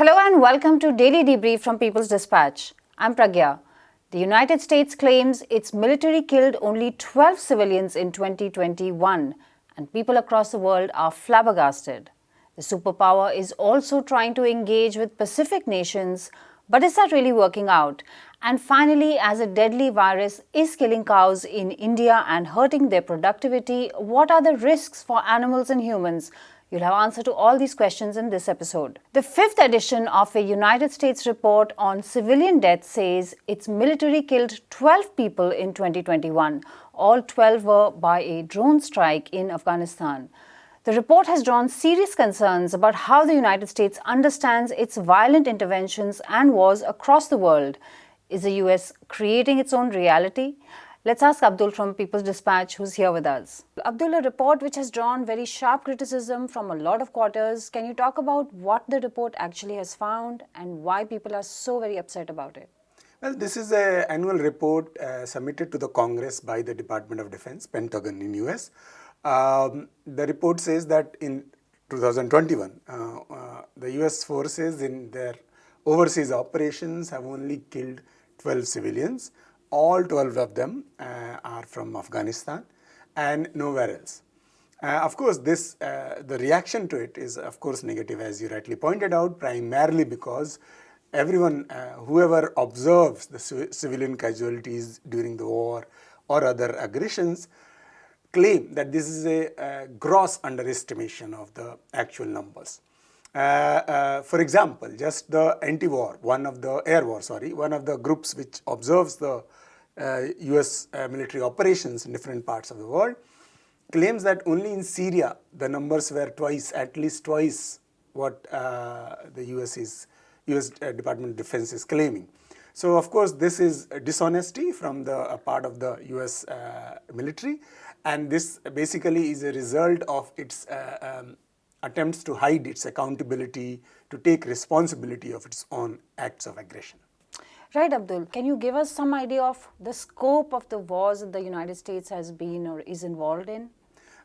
Hello and welcome to Daily Debrief from People's Dispatch. I'm Pragya. The United States claims its military killed only 12 civilians in 2021, and people across the world are flabbergasted. The superpower is also trying to engage with Pacific nations, but is that really working out? And finally, as a deadly virus is killing cows in India and hurting their productivity, what are the risks for animals and humans? You'll have answer to all these questions in this episode. The fifth edition of a United States report on civilian deaths says its military killed 12 people in 2021. All 12 were by a drone strike in Afghanistan. The report has drawn serious concerns about how the United States understands its violent interventions and wars across the world. Is the US creating its own reality? Let's ask Abdul from People's Dispatch, who's here with us. Abdul, a report which has drawn very sharp criticism from a lot of quarters. Can you talk about what the report actually has found and why people are so very upset about it? Well, this is an annual report submitted to the Congress by the Department of Defense, Pentagon in US. The report says that in 2021, the US forces in their overseas operations have only killed 12 civilians. All 12 of them are from Afghanistan and nowhere else. Of course, the reaction to it is, of course, negative, as you rightly pointed out, primarily because everyone, whoever observes the civilian casualties during the war or other aggressions, claim that this is a gross underestimation of the actual numbers. For example, just the anti-war, one of the groups which observes the US military operations in different parts of the world, claims that only in Syria the numbers were at least twice what the US Department of Defense is claiming. So, of course, this is dishonesty from the part of the US military, and this basically is a result of its attempts to hide its accountability, to take responsibility of its own acts of aggression. Right, Abdul. Can you give us some idea of the scope of the wars that the United States has been or is involved in?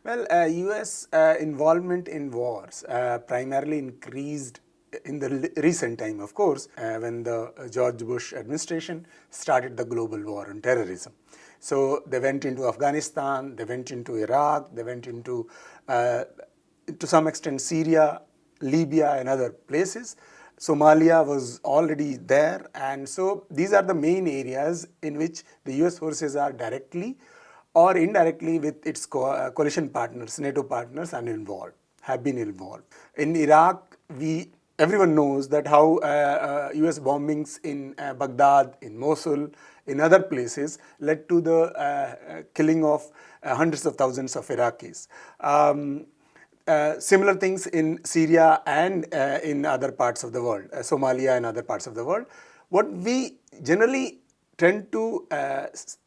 Well, US involvement in wars primarily increased in the recent time, of course, when the George Bush administration started the global war on terrorism. So they went into Afghanistan, they went into Iraq, they went into, to some extent, Syria, Libya and other places. Somalia was already there, and so these are the main areas in which the US forces are directly or indirectly with its coalition partners, NATO partners, have been involved. In Iraq, everyone knows that how US bombings in Baghdad, in Mosul, in other places led to the killing of hundreds of thousands of Iraqis. Similar things in Syria and in other parts of the world, Somalia and other parts of the world. What we generally tend to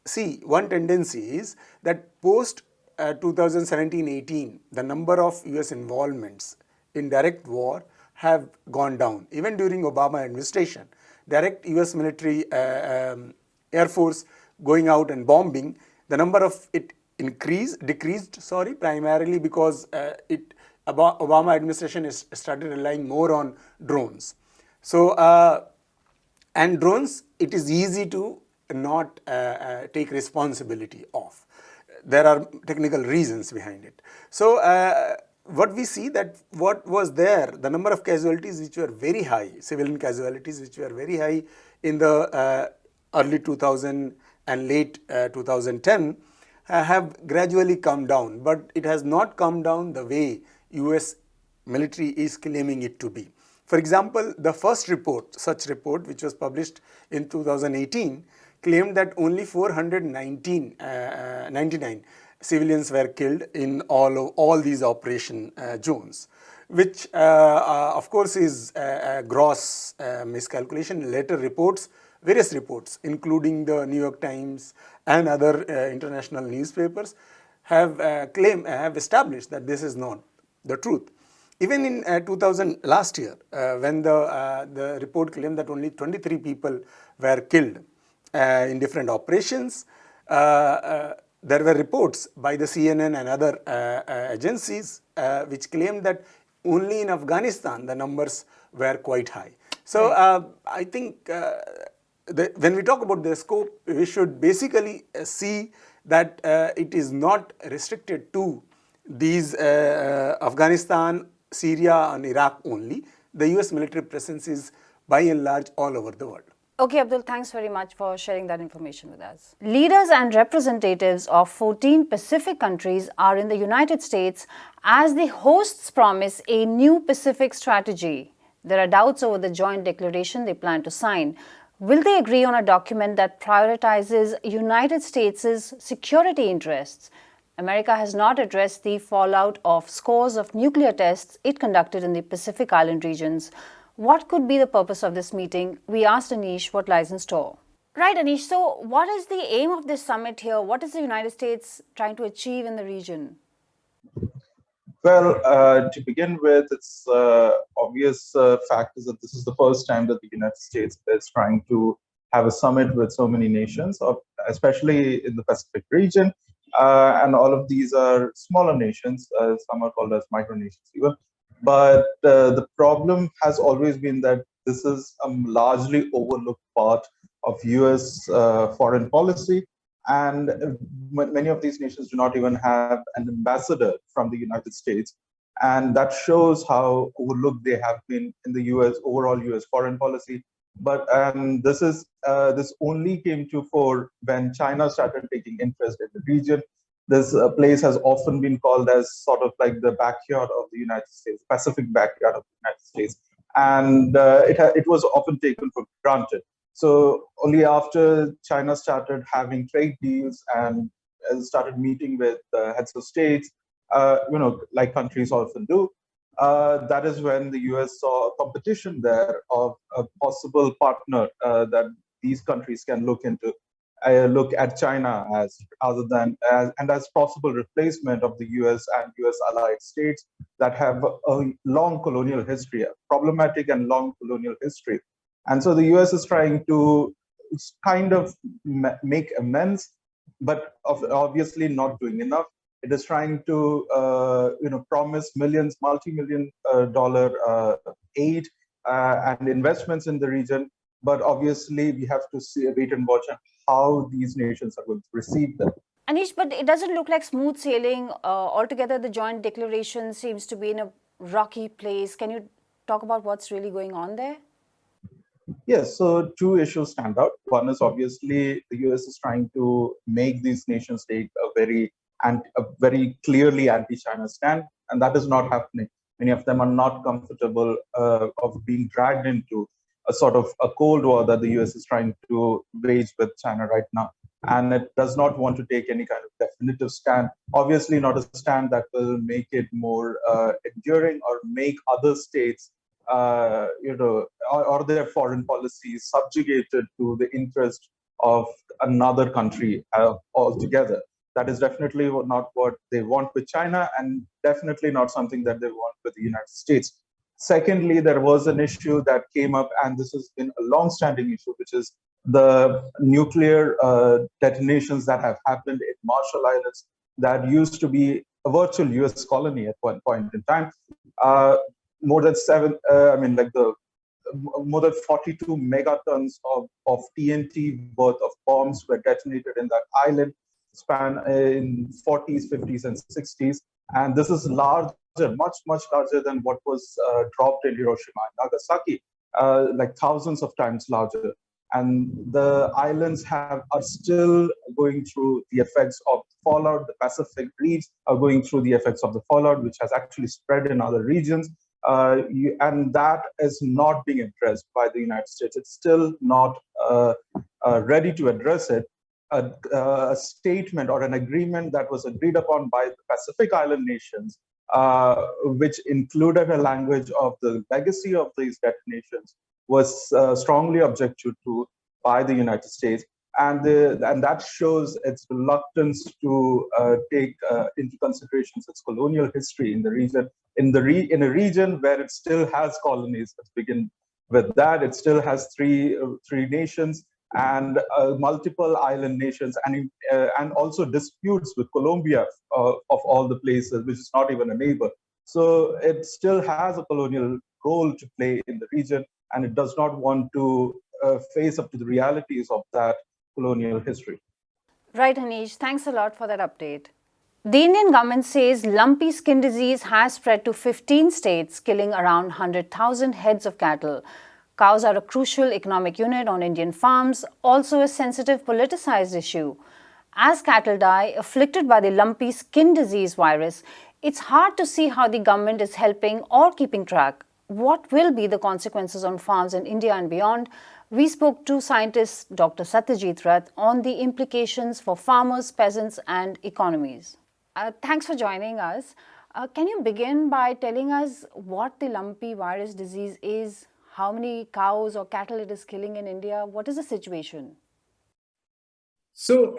see, one tendency is that post 2017-18, the number of US involvements in direct war have gone down. Even during Obama administration, direct US military Air Force going out and bombing, the number of it decreased, primarily because Obama administration has started relying more on drones. So, and drones, it is easy to not take responsibility of. There are technical reasons behind it. So, what we see that what was there, the number of casualties which were very high, civilian casualties which were very high in the early 2000 and late 2010, have gradually come down, but it has not come down the way US military is claiming it to be. For example, the first such report, which was published in 2018, claimed that only 499 civilians were killed in all these operation zones, which of course is a gross miscalculation. Later various reports, including the New York Times and other international newspapers, have established that this is not the truth. Even in last year, when the report claimed that only 23 people were killed in different operations, there were reports by the CNN and other agencies which claimed that only in Afghanistan the numbers were quite high. So I think when we talk about the scope, we should basically see that it is not restricted to these Afghanistan, Syria, and Iraq only. The US military presence is by and large all over the world. Okay, Abdul, thanks very much for sharing that information with us. Leaders and representatives of 14 Pacific countries are in the United States as the hosts promise a new Pacific strategy. There are doubts over the joint declaration they plan to sign. Will they agree on a document that prioritizes United States' security interests? America has not addressed the fallout of scores of nuclear tests it conducted in the Pacific Island regions. What could be the purpose of this meeting? We asked Anish what lies in store. Right, Anish. So, what is the aim of this summit here? What is the United States trying to achieve in the region? Well, to begin with, it's obvious fact is that this is the first time that the United States is trying to have a summit with so many nations, especially in the Pacific region. And all of these are smaller nations. Some are called as micronations even. But the problem has always been that this is a largely overlooked part of US foreign policy. And many of these nations do not even have an ambassador from the United States. And that shows how overlooked they have been in the US, overall US foreign policy. But this only came to fore when China started taking interest in the region. This place has often been called as sort of like the backyard of the United States, Pacific backyard of the United States. And it was often taken for granted. So only after China started having trade deals and started meeting with heads of states, like countries often do, that is when the US saw a competition there of a possible partner that these countries can look into. Look at China as as possible replacement of the US and US allied states that have a long colonial history, a problematic and long colonial history. And so the US is trying to kind of make amends, but obviously not doing enough. It is trying to promise millions, multi-million dollar aid and investments in the region. But obviously, we have to wait and watch how these nations are going to receive them. Anish, but it doesn't look like smooth sailing. Altogether, the joint declaration seems to be in a rocky place. Can you talk about what's really going on there? Yes, so two issues stand out. One is obviously the US is trying to make these nations take a very clearly anti-China stand, and that is not happening. Many of them are not comfortable of being dragged into a sort of a cold war that the US is trying to wage with China right now. And it does not want to take any kind of definitive stand. Obviously, not a stand that will make it more enduring or make other states or their foreign policies subjugated to the interest of another country altogether. That is definitely not what they want with China, and definitely not something that they want with the United States. Secondly, there was an issue that came up, and this has been a long-standing issue, which is the nuclear detonations that have happened in Marshall Islands that used to be a virtual US colony at one point in time. More than more than 42 megatons of TNT worth of bombs were detonated in that island span in 40s, 50s, and 60s. And this is larger, much, much larger than what was dropped in Hiroshima and Nagasaki, like thousands of times larger. And the islands are still going through the effects of fallout. The Pacific regions are going through the effects of the fallout, which has actually spread in other regions. And that is not being addressed by the United States. It's still not ready to address it. A statement or an agreement that was agreed upon by the Pacific Island nations, which included a language of the legacy of these detonations, was strongly objected to by the United States. And that shows its reluctance to take into consideration its colonial history in the region, in a region where it still has colonies. Let's begin with that. It still has three nations and multiple island nations, and also disputes with Colombia of all the places, which is not even a neighbor. So it still has a colonial role to play in the region. and it does not want to face up to the realities of that colonial history. Right, Anish. Thanks a lot for that update. The Indian government says lumpy skin disease has spread to 15 states, killing around 100,000 heads of cattle. Cows are a crucial economic unit on Indian farms, also a sensitive politicized issue. As cattle die afflicted by the lumpy skin disease virus, it's hard to see how the government is helping or keeping track. What will be the consequences on farms in India and beyond? We spoke to scientist Dr. Satyajit Rath on the implications for farmers, peasants, and economies. Thanks for joining us. Can you begin by telling us what the lumpy virus disease is, how many cows or cattle it is killing in India? What is the situation? So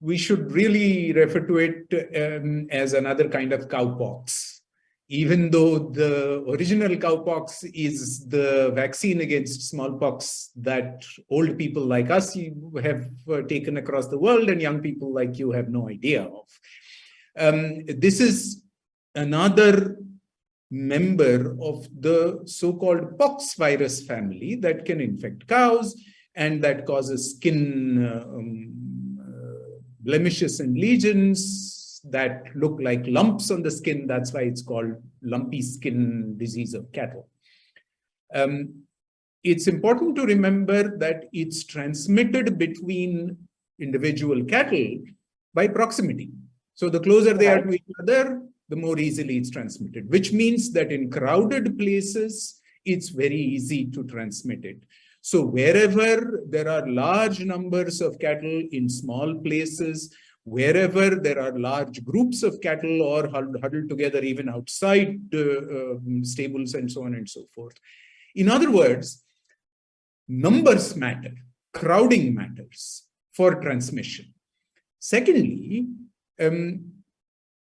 we should really refer to it as another kind of cowpox. Even though the original cowpox is the vaccine against smallpox that old people like us have taken across the world and young people like you have no idea of. This is another member of the so-called pox virus family that can infect cows and that causes skin blemishes and lesions that look like lumps on the skin. That's why it's called lumpy skin disease of cattle. It's important to remember that it's transmitted between individual cattle by proximity. So the closer they are to each other, the more easily it's transmitted, which means that in crowded places, it's very easy to transmit it. So wherever there are large numbers of cattle in small places, wherever there are large groups of cattle or huddled together even outside stables and so on and so forth. In other words, numbers matter, crowding matters for transmission. Secondly,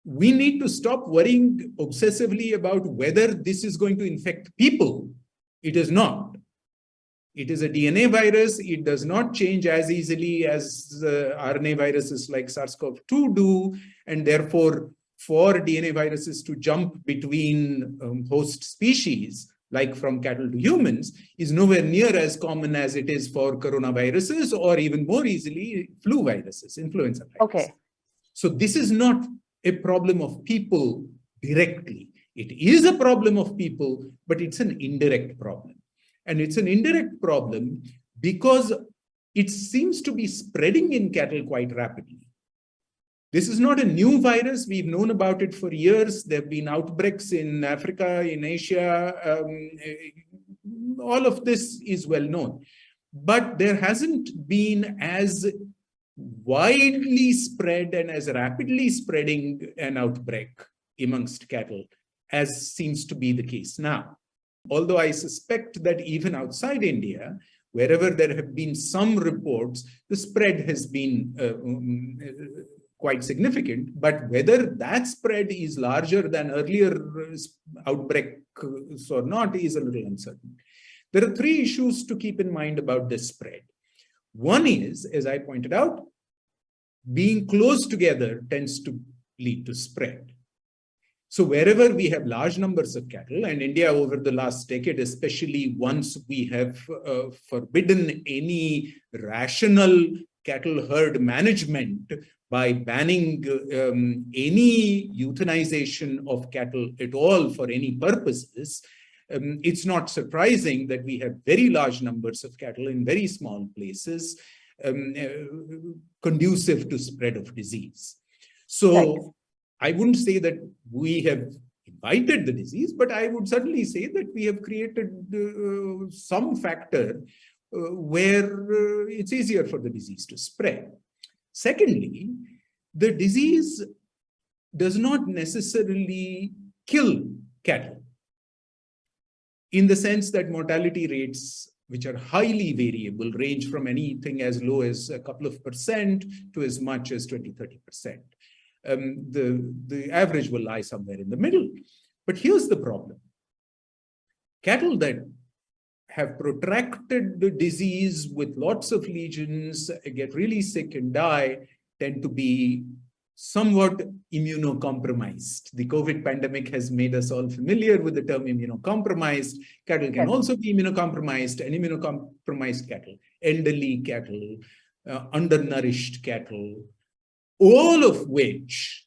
we need to stop worrying obsessively about whether this is going to infect people. It is not. It is a DNA virus. It does not change as easily as RNA viruses like SARS-CoV-2 do. And therefore, for DNA viruses to jump between host species, like from cattle to humans, is nowhere near as common as it is for coronaviruses or even more easily flu viruses, influenza viruses. Okay. So this is not a problem of people directly. It is a problem of people, but it's an indirect problem. And it's an indirect problem because it seems to be spreading in cattle quite rapidly. This is not a new virus. We've known about it for years. There have been outbreaks in Africa, in Asia. All of this is well known. But there hasn't been as widely spread and as rapidly spreading an outbreak amongst cattle as seems to be the case now. Although I suspect that even outside India, wherever there have been some reports, the spread has been quite significant. But whether that spread is larger than earlier outbreaks or not is a little uncertain. There are three issues to keep in mind about this spread. One is, as I pointed out, being close together tends to lead to spread. So wherever we have large numbers of cattle, and India over the last decade, especially once we have forbidden any rational cattle herd management by banning any euthanization of cattle at all for any purposes, it's not surprising that we have very large numbers of cattle in very small places, conducive to spread of disease. So I wouldn't say that we have invited the disease, but I would certainly say that we have created some factor where it's easier for the disease to spread. Secondly, the disease does not necessarily kill cattle in the sense that mortality rates, which are highly variable, range from anything as low as a couple of percent to as much as 20–30%. The average will lie somewhere in the middle. But here's the problem. Cattle that have protracted the disease with lots of lesions, get really sick and die, tend to be somewhat immunocompromised. The COVID pandemic has made us all familiar with the term immunocompromised. Cattle can also be immunocompromised, and immunocompromised cattle, elderly cattle, undernourished cattle, all of which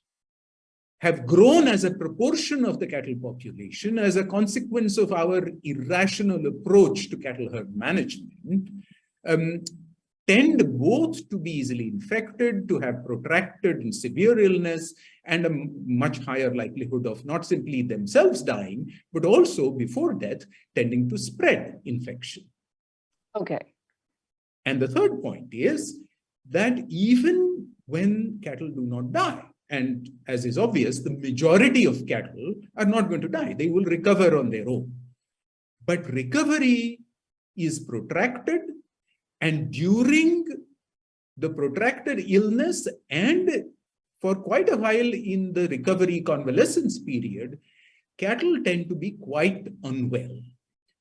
have grown as a proportion of the cattle population as a consequence of our irrational approach to cattle herd management, tend both to be easily infected, to have protracted and severe illness, and a much higher likelihood of not simply themselves dying, but also before death, tending to spread infection. Okay. And the third point is that even when cattle do not die, and as is obvious, the majority of cattle are not going to die. They will recover on their own. But recovery is protracted, and during the protracted illness and for quite a while in the recovery convalescence period, cattle tend to be quite unwell,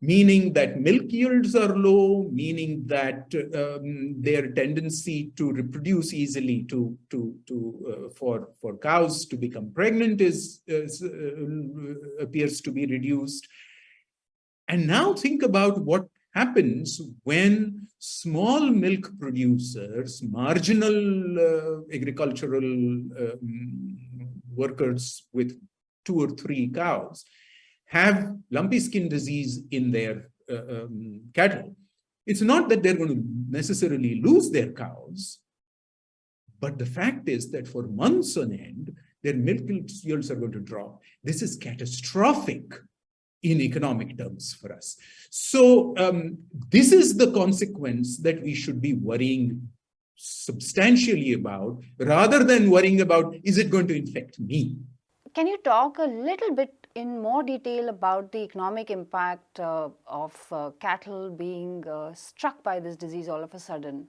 meaning that milk yields are low, meaning that their tendency to reproduce easily for cows to become pregnant appears to be reduced. And now think about what happens when small milk producers, marginal agricultural workers with 2 or 3 cows, have lumpy skin disease in their cattle. It's not that they're going to necessarily lose their cows, but the fact is that for months on end, their milk yields are going to drop. This is catastrophic in economic terms for us. So this is the consequence that we should be worrying substantially about, rather than worrying about, is it going to infect me? Can you talk a little bit in more detail about the economic impact of cattle being struck by this disease all of a sudden?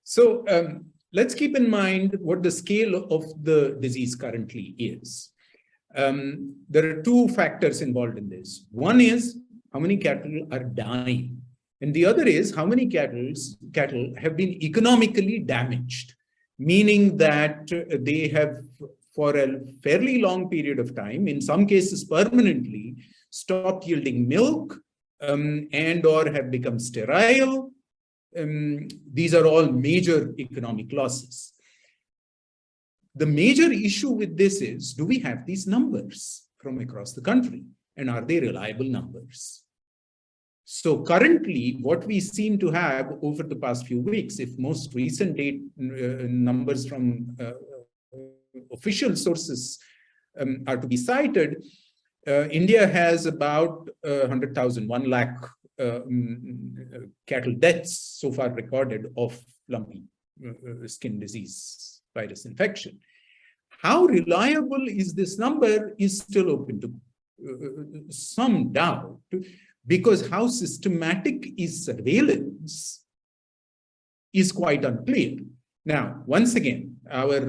So let's keep in mind what the scale of the disease currently is. There are 2 factors involved in this. One is how many cattle are dying, and the other is how many cattle have been economically damaged, meaning that they have, for a fairly long period of time, in some cases permanently, stopped yielding milk and or have become sterile. These are all major economic losses. The major issue with this is, do we have these numbers from across the country? And are they reliable numbers? So currently, what we seem to have over the past few weeks, if most recent numbers from official sources are to be cited, India has about 100,000, 1 lakh cattle deaths so far recorded of lumpy skin disease virus infection. How reliable is this number is still open to some doubt, because how systematic is surveillance is quite unclear. Now, once again, our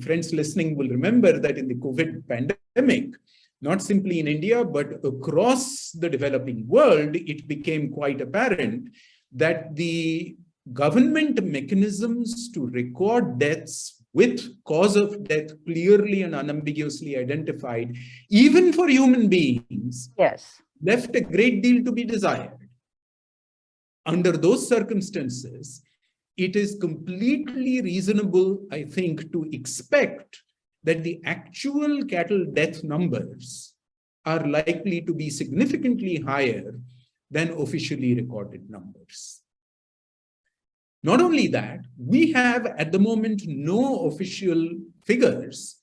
friends listening will remember that in the COVID pandemic, not simply in India, but across the developing world, it became quite apparent that the government mechanisms to record deaths with cause of death clearly and unambiguously identified, even for human beings, yes, left a great deal to be desired. Under those circumstances, it is completely reasonable, I think, to expect that the actual cattle death numbers are likely to be significantly higher than officially recorded numbers. Not only that, we have at the moment no official figures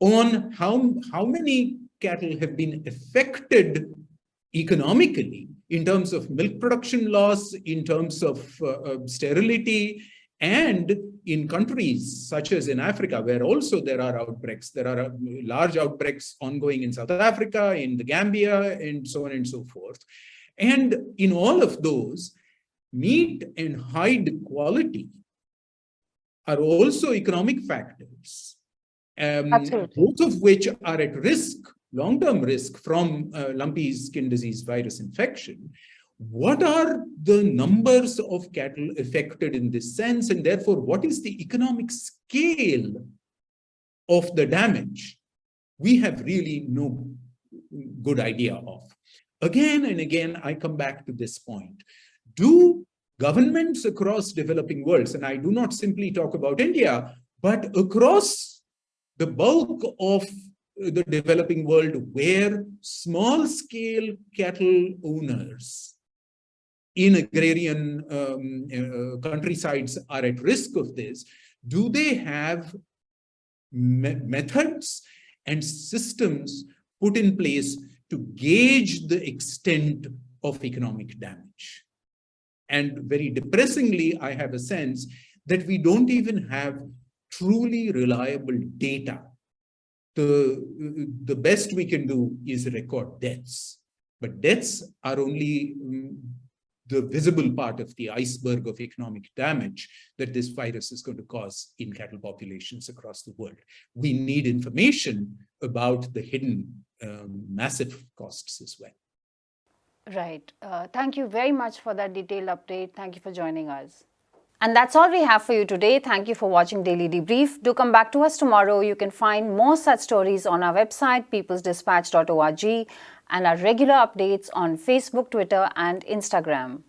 on how many cattle have been affected economically in terms of milk production loss, in terms of sterility, and in countries such as in Africa, where also there are outbreaks. There are large outbreaks ongoing in South Africa, in the Gambia, and so on and so forth. And in all of those, meat and hide quality are also economic factors, both of which are at risk, long-term risk from lumpy skin disease virus infection. what are the numbers of cattle affected in this sense, and therefore what is the economic scale of the damage, we have really no good idea of. Again and again, I come back to this point. Do governments across developing worlds, and I do not simply talk about India, but across the bulk of the developing world where small-scale cattle owners in agrarian countrysides are at risk of this, do they have methods and systems put in place to gauge the extent of economic damage? And very depressingly, I have a sense that we don't even have truly reliable data. The best we can do is record deaths, but deaths are only the visible part of the iceberg of economic damage that this virus is going to cause in cattle populations across the world. We need information about the hidden massive costs as well. Right. Thank you very much for that detailed update. Thank you for joining us. And that's all we have for you today. Thank you for watching Daily Debrief. Do come back to us tomorrow. You can find more such stories on our website, peoplesdispatch.org, and our regular updates on Facebook, Twitter, and Instagram.